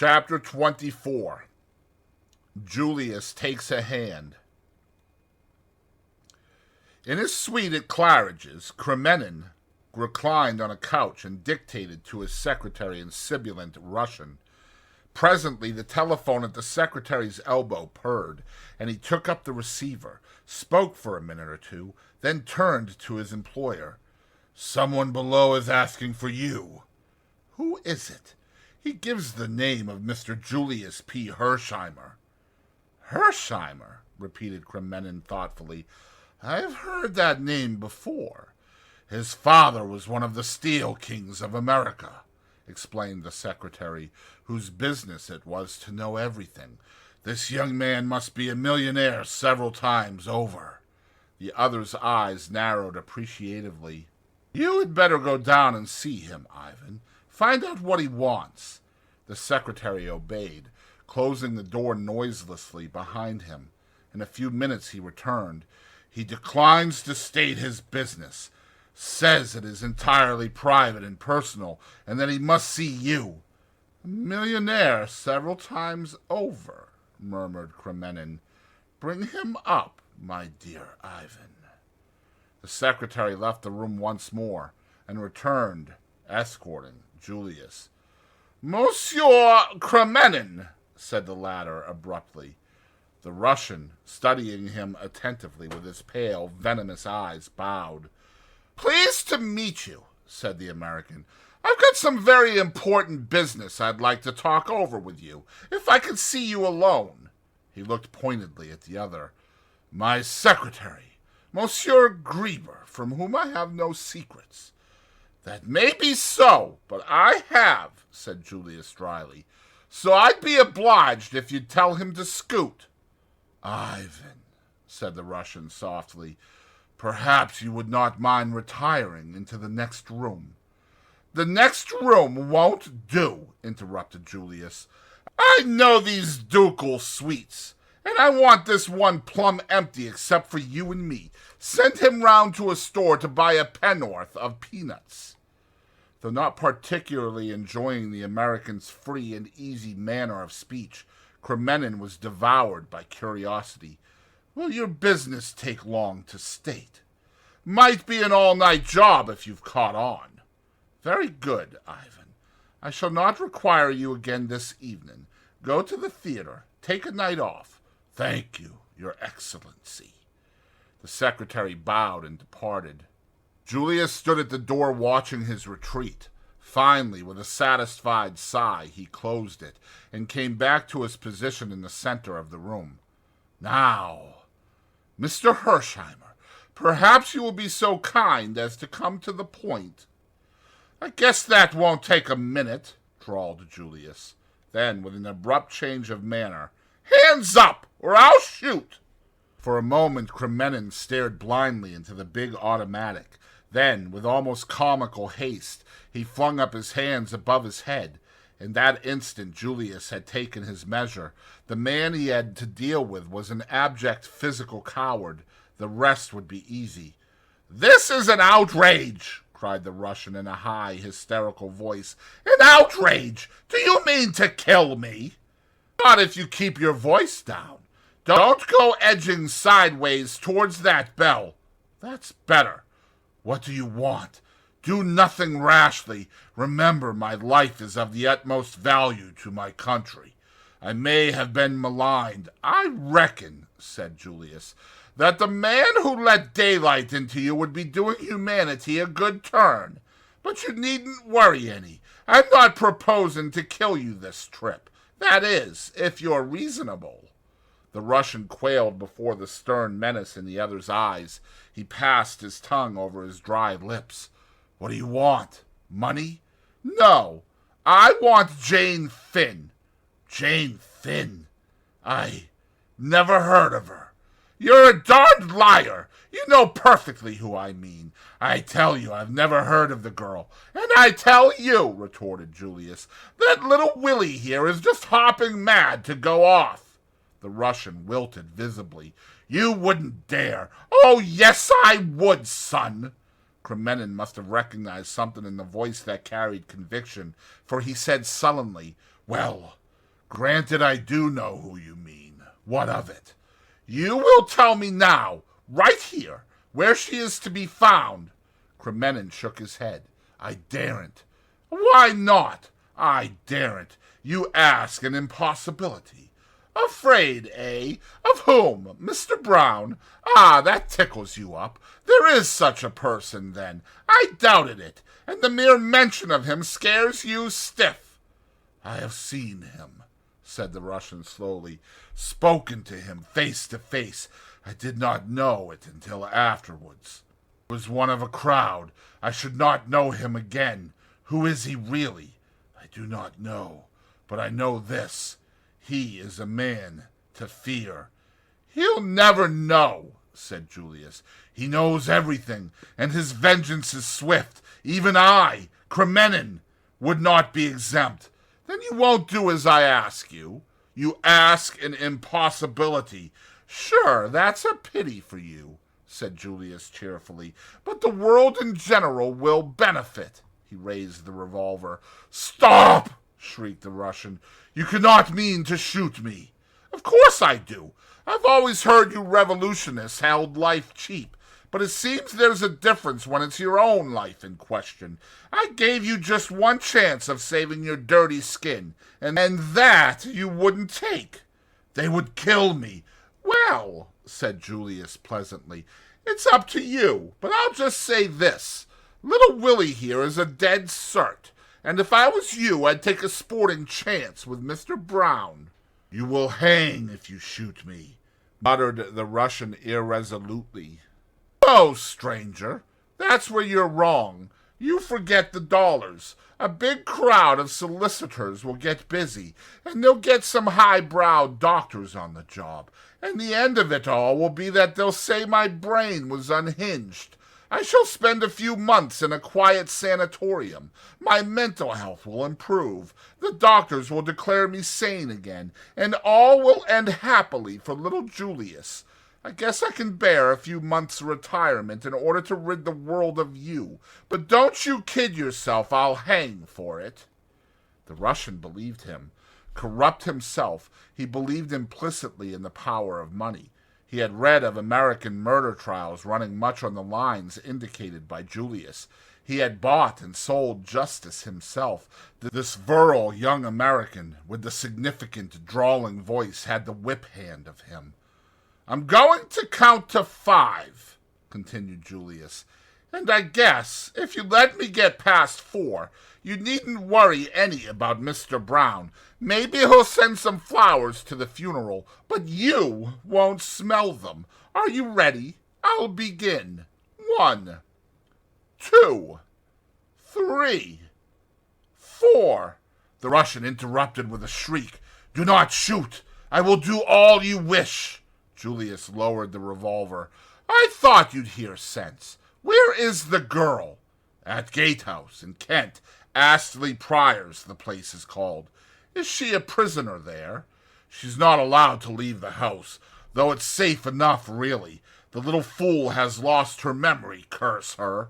Chapter 24. Julius takes a hand. In his suite at Claridge's, Kremenin reclined on a couch and dictated to his secretary in sibilant Russian. Presently, the telephone at the secretary's elbow purred, and he took up the receiver, spoke for a minute or two, then turned to his employer. "Someone below is asking for you." "Who is it?" "He gives the name of Mr. Julius P. Hersheimer." "Hersheimer?" repeated Kremenin thoughtfully. "I have heard that name before. His father was one of the steel kings of America," explained the secretary, whose business it was to know everything. "This young man must be a millionaire several times over." The other's eyes narrowed appreciatively. "You had better go down and see him, Ivan. Find out what he wants." The secretary obeyed, closing the door noiselessly behind him. In a few minutes he returned. "He declines to state his business, says it is entirely private and personal, and that he must see you." "A millionaire several times over," murmured Kremenin. "Bring him up, my dear Ivan." The secretary left the room once and returned, escorting Julius. "Monsieur Kremenin," said the latter abruptly. The Russian, studying him attentively with his pale, venomous eyes, bowed. "Pleased to meet you," said the American. "I've got some very important business I'd like to talk over with you, if I could see you alone." He looked pointedly at the other. "My secretary, Monsieur Grieber, from whom I have no secrets." "That may be so, but I have," said Julius dryly. "So I'd be obliged if you'd tell him to scoot." "Ivan," said the Russian softly, "perhaps you would not mind retiring into the next room." "The next room won't do," interrupted Julius. "I know these ducal suites, and I want this one plumb empty except for you and me. Send him round to a store to buy a pennorth of peanuts." Though not particularly enjoying the American's free and easy manner of speech, Kremenin was devoured by curiosity. "Will your business take long to state?" "Might be an all-night job if you've caught on." "Very good, Ivan. I shall not require you again this evening. Go to the theater. Take a night off." "Thank you, Your Excellency." The secretary bowed and departed. Julius stood at the door watching his retreat. Finally, with a satisfied sigh, he closed it and came back to his position in the center of the room. "Now, Mr. Hersheimer, perhaps you will be so kind as to come to the point." "I guess that won't take a minute," drawled Julius. Then, with an abrupt change of manner, "Hands up, or I'll shoot." For a moment, Kremenin stared blindly into the big automatic. Then, with almost comical haste, he flung up his hands above his head. In that instant, Julius had taken his measure. The man he had to deal with was an abject physical coward. The rest would be easy. "This is an outrage!" cried the Russian in a high, hysterical voice. "An outrage! Do you mean to kill me?" "Not if you keep your voice down. Don't go edging sideways towards that bell. That's better. What do you want? Do nothing rashly. Remember, my life is of the utmost value to my country. I may have been maligned. I reckon," said Julius, "that the man who let daylight into you would be doing humanity a good turn. But you needn't worry any. I'm not proposing to kill you this trip. That is, if you're reasonable." The Russian quailed before the stern menace in the other's eyes. He passed his tongue over his dry lips. "What do you want? Money?" "No, I want Jane Finn." "Jane Finn? I never heard of her." "You're a darned liar. You know perfectly who I mean. I tell you I've never heard of the girl." "And I tell you," retorted Julius, "that little Willie here is just hopping mad to go off." The Russian wilted visibly. "You wouldn't dare." "Oh, yes, I would, son." Kremenin must have recognized something in the voice that carried conviction, for he said sullenly, "Well, Granted, I do know who you mean. What of it? You will tell me now, right here, where she is to be found. Kremenin shook his head. I daren't. Why not? I daren't. You ask an impossibility. Afraid, eh? Of whom? Mr. Brown? Ah, that tickles you up. There is such a person, then. I doubted it, and the mere mention of him scares you stiff. I have seen him, said the Russian slowly, spoken to him face to face. I did not know it until afterwards. He was one of a crowd. I should not know him again. Who is he really? I do not know, but I know this. He is a man to fear. He'll never know, said Julius. He knows everything, and his vengeance is swift. Even I, Kremenin, would not be exempt. Then you won't do as I ask you. You ask an impossibility. Sure, that's a pity for you, said Julius cheerfully, but the world in general will benefit. He raised the revolver. Stop! Shrieked the Russian. You cannot mean to shoot me. Of course I do. I've always heard you revolutionists held life cheap, but it seems there's a difference when it's your own life in question. I gave you just one chance of saving your dirty skin, and that you wouldn't take. They would kill me. Well, said Julius pleasantly, it's up to you, but I'll just say this. Little Willie here is a dead cert, and if I was you, I'd take a sporting chance with Mr. Brown. You will hang if you shoot me, muttered the Russian irresolutely. Oh, stranger, that's where you're wrong. You forget the dollars. A big crowd of solicitors will get busy, and they'll get some highbrow doctors on the job, and the end of it all will be that they'll say my brain was unhinged. I shall spend a few months in a quiet sanatorium. My mental health will improve. The doctors will declare me sane again, and all will end happily for little Julius. I guess I can bear a few months' retirement in order to rid the world of you, but don't you kid yourself I'll hang for it. The Russian believed him. Corrupt himself, he believed implicitly in the power of money. He had read of American murder trials running much on the lines indicated by Julius. He had bought and sold justice himself. This virile young American with the significant, drawling voice had the whip hand of him. I'm going to count to 5, continued Julius, and I guess, if you let me get past 4, you needn't worry any about Mr. Brown. Maybe he'll send some flowers to the funeral, but you won't smell them. Are you ready? I'll begin. 1, 2, 3, 4. The Russian interrupted with a shriek. Do not shoot. I will do all you wish. Julius lowered the revolver. I thought you'd hear sense. Where is the girl? At Gatehouse in Kent. Astley Priors, the place is called. Is she a prisoner there? She's not allowed to leave the house, though it's safe enough, really. The little fool has lost her memory, curse her.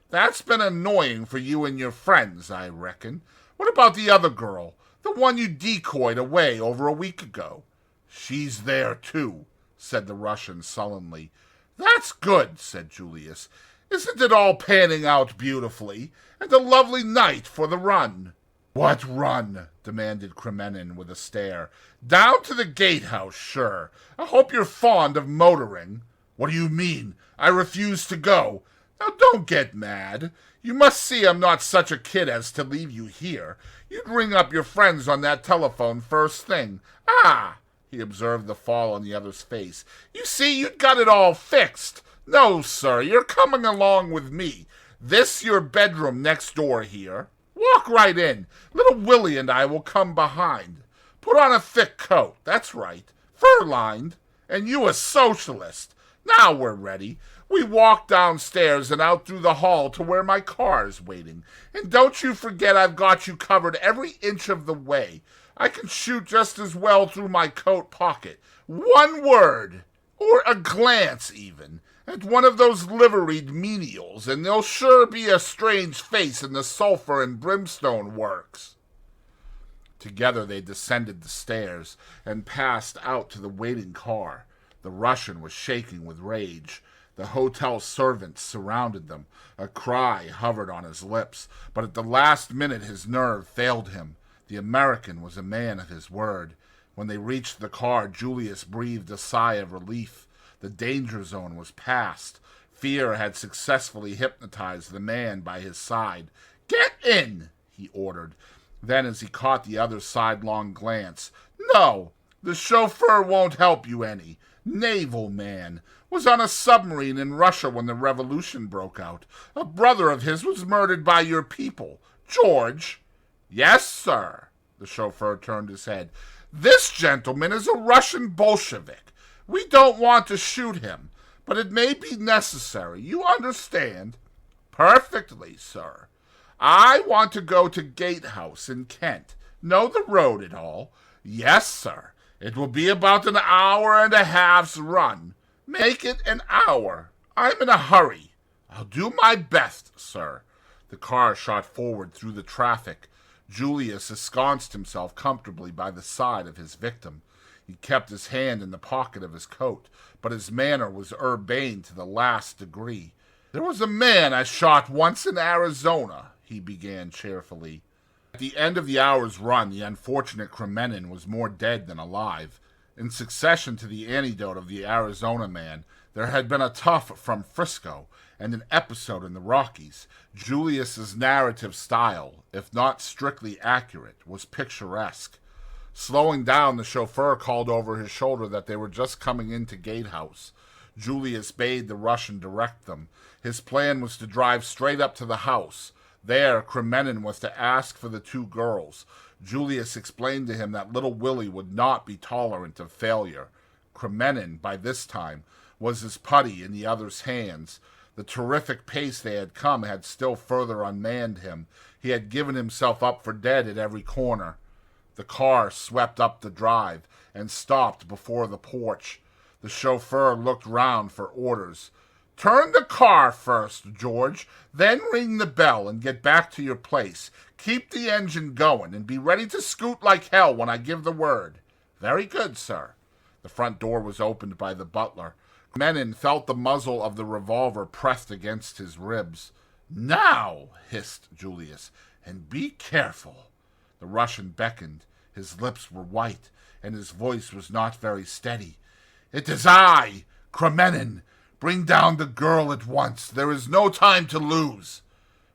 That's been annoying for you and your friends, I reckon. What about the other girl, the one you decoyed away over a week ago? She's there, too, said the Russian sullenly. That's good, said Julius. Isn't it all panning out beautifully? And a lovely night for the run. What run? Demanded Kremenin with a stare. Down to the gatehouse, sure. I hope you're fond of motoring. What do you mean? I refuse to go. Now don't get mad. You must see I'm not such a kid as to leave you here. You'd ring up your friends on that telephone first thing. Ah, he observed the fall on the other's face. You see, you'd got it all fixed. No, sir, you're coming along with me. This your bedroom next door here. Walk right in. Little Willie and I will come behind. Put on a thick coat. That's right. Fur-lined. And you a socialist. Now we're ready. We walk downstairs and out through the hall to where my car's waiting. And don't you forget I've got you covered every inch of the way. I can shoot just as well through my coat pocket. One word, or a glance even, at one of those liveried menials, and there'll sure be a strange face in the sulphur and brimstone works. Together they descended the stairs and passed out to the waiting car. The Russian was shaking with rage. The hotel servants surrounded them. A cry hovered on his lips, but at the last minute his nerve failed him. The American was a man of his word. When they reached the car, Julius breathed a sigh of relief. The danger zone was past. Fear had successfully hypnotized the man by his side. "Get in," he ordered. Then, as he caught the other's sidelong glance, "No, the chauffeur won't help you any. Naval man. Was on a submarine in Russia when the revolution broke out. A brother of his was murdered by your people. George." "Yes, sir." The chauffeur turned his head. "This gentleman is a Russian Bolshevik. We don't want to shoot him, but it may be necessary. You understand?" "Perfectly, sir. I want to go to Gatehouse in Kent. Know the road at all?" "Yes, sir. It will be about an hour and a half's run." "Make it an hour. I'm in a hurry." "I'll do my best, sir." The car shot forward through the traffic. Julius ensconced himself comfortably by the side of his victim. He kept his hand in the pocket of his coat, but his manner was urbane to the last degree. "There was a man I shot once in Arizona," he began cheerfully. At the end of the hour's run, the unfortunate Kremenin was more dead than alive. In succession to the anecdote of the Arizona man, there had been a tough from Frisco and an episode in the Rockies. Julius's narrative style, if not strictly accurate, was picturesque. Slowing down, the chauffeur called over his shoulder that they were just coming into Gatehouse. Julius bade the Russian direct them. His plan was to drive straight up to the house. There, Kremenin was to ask for the two girls. Julius explained to him that little Willie would not be tolerant of failure. Kremenin, by this time, was his putty in the other's hands. The terrific pace they had come had still further unmanned him. He had given himself up for dead at every corner. The car swept up the drive and stopped before the porch. The chauffeur looked round for orders. "Turn the car first, George, then ring the bell and get back to your place. Keep the engine going and be ready to scoot like hell when I give the word." "Very good, sir." The front door was opened by the butler. Menin felt the muzzle of the revolver pressed against his ribs. "Now," hissed Julius, "and be careful." The Russian beckoned. His lips were white, and his voice was not very steady. "It is I, Kremenin. Bring down the girl at once. There is no time to lose."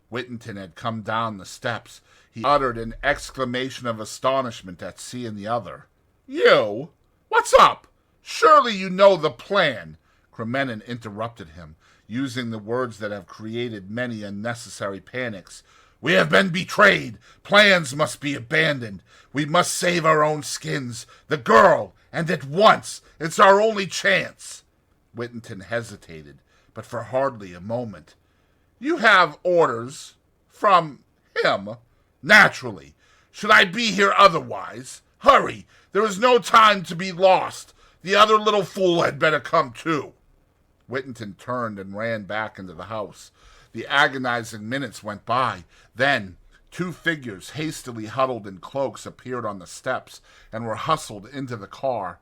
Whittington had come down the steps. He uttered an exclamation of astonishment at seeing the other. "You? What's up? Surely you know the plan." Kremenin interrupted him, using the words that have created many unnecessary panics. "We have been betrayed. Plans must be abandoned. We must save our own skins. The girl, and at once. It's our only chance." Whittington hesitated, but for hardly a moment. "You have orders from him?" "Naturally. Should I be here otherwise? Hurry! There is no time to be lost. The other little fool had better come too." Whittington turned and ran back into the house. The agonizing minutes went by. Then, two figures hastily huddled in cloaks appeared on the steps and were hustled into the car.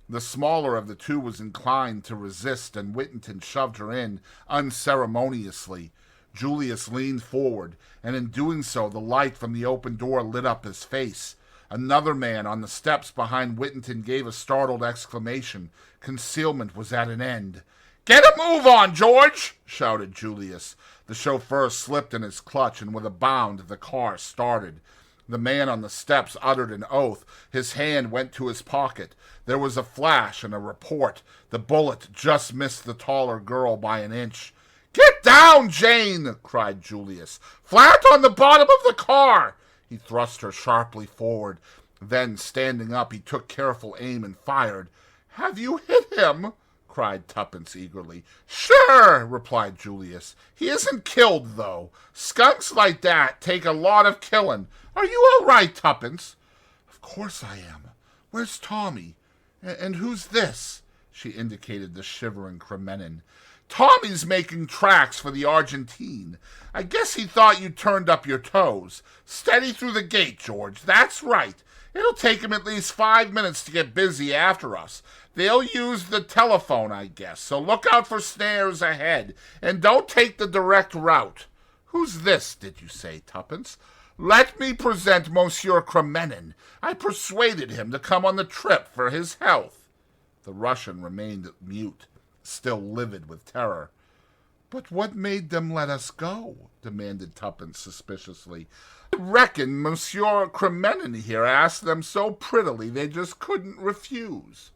The smaller of the two was inclined to resist, and Whittington shoved her in unceremoniously. Julius leaned forward, and in doing so the light from the open door lit up his face. Another man on the steps behind Whittington gave a startled exclamation. Concealment was at an end. "Get a move on, George!" shouted Julius. The chauffeur slipped in his clutch, and with a bound the car started. The man on the steps uttered an oath. His hand went to his pocket. There was a flash and a report. The bullet just missed the taller girl by an inch. "Get down, Jane!" cried Julius. "Flat on the bottom of the car!" He thrust her sharply forward. Then, standing up, he took careful aim and fired. "Have you hit him?" cried Tuppence eagerly. "Sure," replied Julius. "He isn't killed, though. Skunks like that take a lot of killing. Are you all right, Tuppence?" "Of course I am. Where's Tommy? And who's this?" She indicated the shivering Kremenin. Tommy's making tracks for the Argentine. I guess he thought you turned up your toes. Steady through the gate, George. That's right. It'll take him at least 5 minutes to get busy after us. They'll use the telephone, I guess, so look out for snares ahead, and don't take the direct route. Who's this, did you say, Tuppence? Let me present Monsieur Kremenin. I persuaded him to come on the trip for his health. The Russian remained mute, still livid with terror. But what made them let us go? Demanded Tuppence suspiciously. I reckon Monsieur Kremenin here asked them so prettily they just couldn't refuse.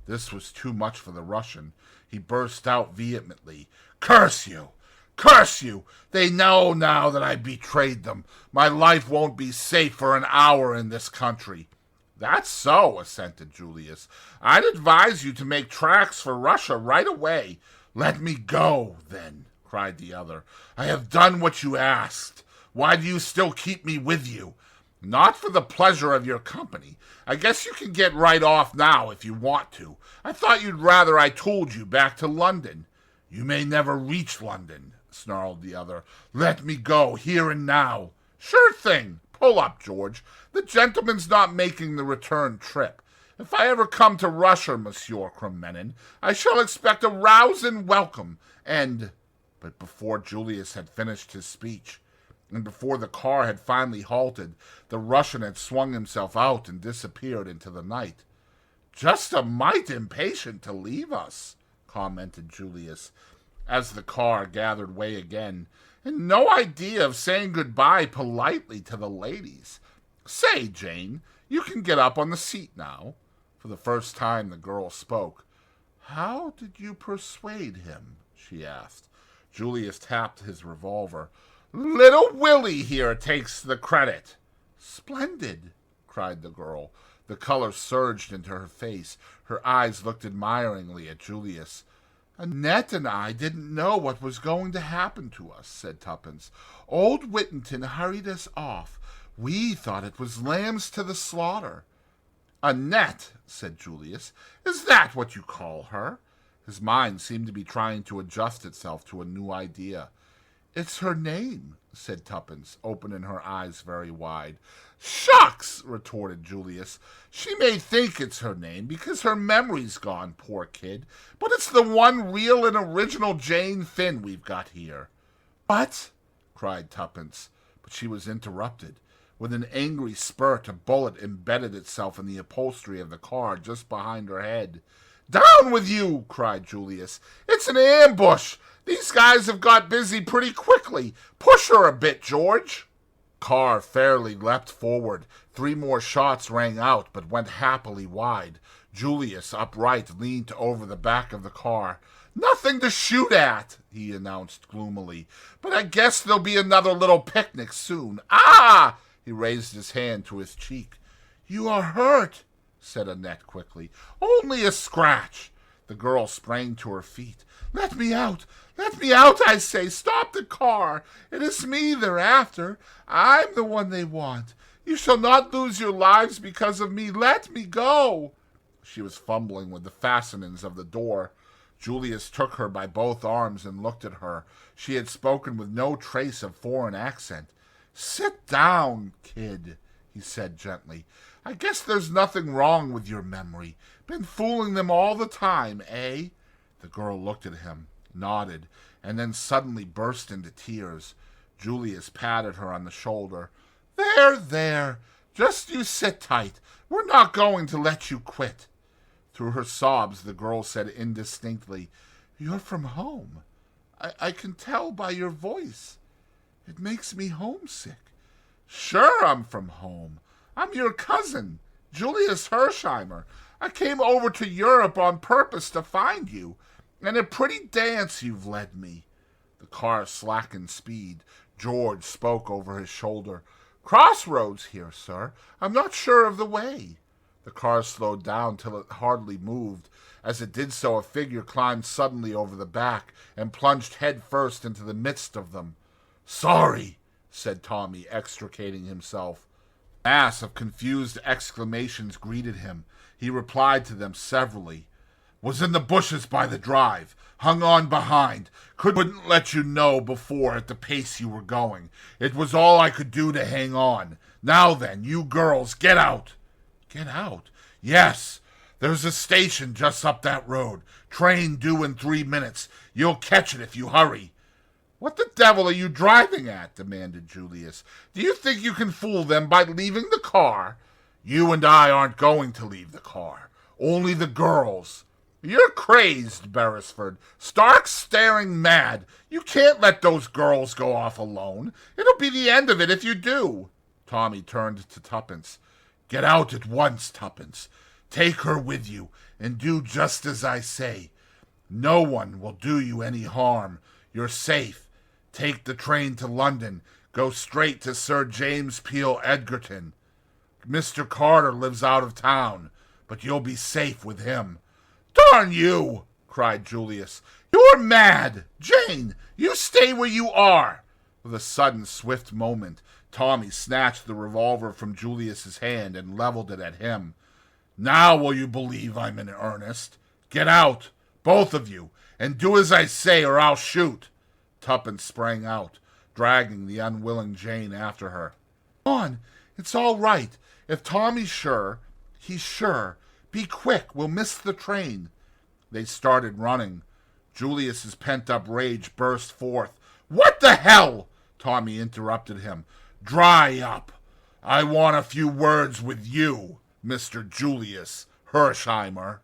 This was too much for the Russian. He burst out vehemently. Curse you! Curse you! They know now that I betrayed them. My life won't be safe for an hour in this country. That's so, assented Julius. I'd advise you to make tracks for Russia right away. Let me go, then, cried the other. I have done what you asked. Why do you still keep me with you? Not for the pleasure of your company. I guess you can get right off now if you want to. I thought you'd rather I told you back to London. You may never reach London, snarled the other. Let me go here and now. Sure thing. Pull up, George. The gentleman's not making the return trip. If I ever come to Russia, Monsieur Kremenin, I shall expect a rousing welcome, and— But before Julius had finished his speech, and before the car had finally halted, the Russian had swung himself out and disappeared into the night. Just a mite impatient to leave us, commented Julius, as the car gathered way again, and no idea of saying goodbye politely to the ladies. Say, Jane, you can get up on the seat now. For the first time the girl spoke. How did you persuade him? She asked. Julius tapped his revolver. Little Willie here takes the credit. Splendid, cried the girl. The color surged into her face. Her eyes looked admiringly at Julius. Annette and I didn't know what was going to happen to us, said Tuppence. Old Whittington hurried us off. We thought it was lambs to the slaughter. Annette, said Julius. Is that what you call her? His mind seemed to be trying to adjust itself to a new idea. It's her name, said Tuppence, opening her eyes very wide. Shucks, retorted Julius. She may think it's her name because her memory's gone, poor kid, but it's the one real and original Jane Finn we've got here. What? Cried Tuppence, but she was interrupted. With an angry spurt, a bullet embedded itself in the upholstery of the car just behind her head. Down with you, cried Julius. It's an ambush. These guys have got busy pretty quickly. Push her a bit, George. Car fairly leapt forward. 3 more shots rang out, but went happily wide. Julius, upright, leaned over the back of the car. Nothing to shoot at, he announced gloomily. But I guess there'll be another little picnic soon. Ah! He raised his hand to his cheek. You are hurt, said Annette quickly. Only a scratch. The girl sprang to her feet. Let me out! Let me out, I say! Stop the car! It is me they're after. I'm the one they want. You shall not lose your lives because of me. Let me go! She was fumbling with the fastenings of the door. Julius took her by both arms and looked at her. She had spoken with no trace of foreign accent. Sit down, kid, he said gently. I guess there's nothing wrong with your memory. Been fooling them all the time, eh? The girl looked at him, nodded, and then suddenly burst into tears. Julius patted her on the shoulder. There, there. Just you sit tight. We're not going to let you quit. Through her sobs, the girl said indistinctly, You're from home. I can tell by your voice. It makes me homesick. Sure I'm from home. I'm your cousin, Julius Hersheimer. I came over to Europe on purpose to find you, and a pretty dance you've led me. The car slackened speed. George spoke over his shoulder. Crossroads here, sir. I'm not sure of the way. The car slowed down till it hardly moved. As it did so, a figure climbed suddenly over the back and plunged head first into the midst of them. Sorry, said Tommy, extricating himself. A mass of confused exclamations greeted him. He replied to them severally. Was in the bushes by the drive. Hung on behind. Couldn't let you know before at the pace you were going. It was all I could do to hang on. Now then, you girls, get out." "Get out?" "Yes. There's a station just up that road. Train due in 3 minutes. You'll catch it if you hurry." "What the devil are you driving at?" demanded Julius. "Do you think you can fool them by leaving the car?" "You and I aren't going to leave the car. Only the girls." "You're crazed, Beresford. Stark staring mad. You can't let those girls go off alone. It'll be the end of it if you do." Tommy turned to Tuppence. "Get out at once, Tuppence. Take her with you, and do just as I say. No one will do you any harm. You're safe. Take the train to London. Go straight to Sir James Peel Edgerton. Mr. Carter lives out of town, but you'll be safe with him." "Darn you!" cried Julius. "You're mad! Jane, you stay where you are!" With a sudden, swift movement, Tommy snatched the revolver from Julius's hand and leveled it at him. "Now will you believe I'm in earnest? Get out, both of you, and do as I say or I'll shoot." Tuppence sprang out, dragging the unwilling Jane after her. "Come on, it's all right. If Tommy's sure, he's sure. Be quick, we'll miss the train." They started running. Julius's pent-up rage burst forth. "What the hell?" Tommy interrupted him. "Dry up. I want a few words with you, Mr. Julius Hersheimer."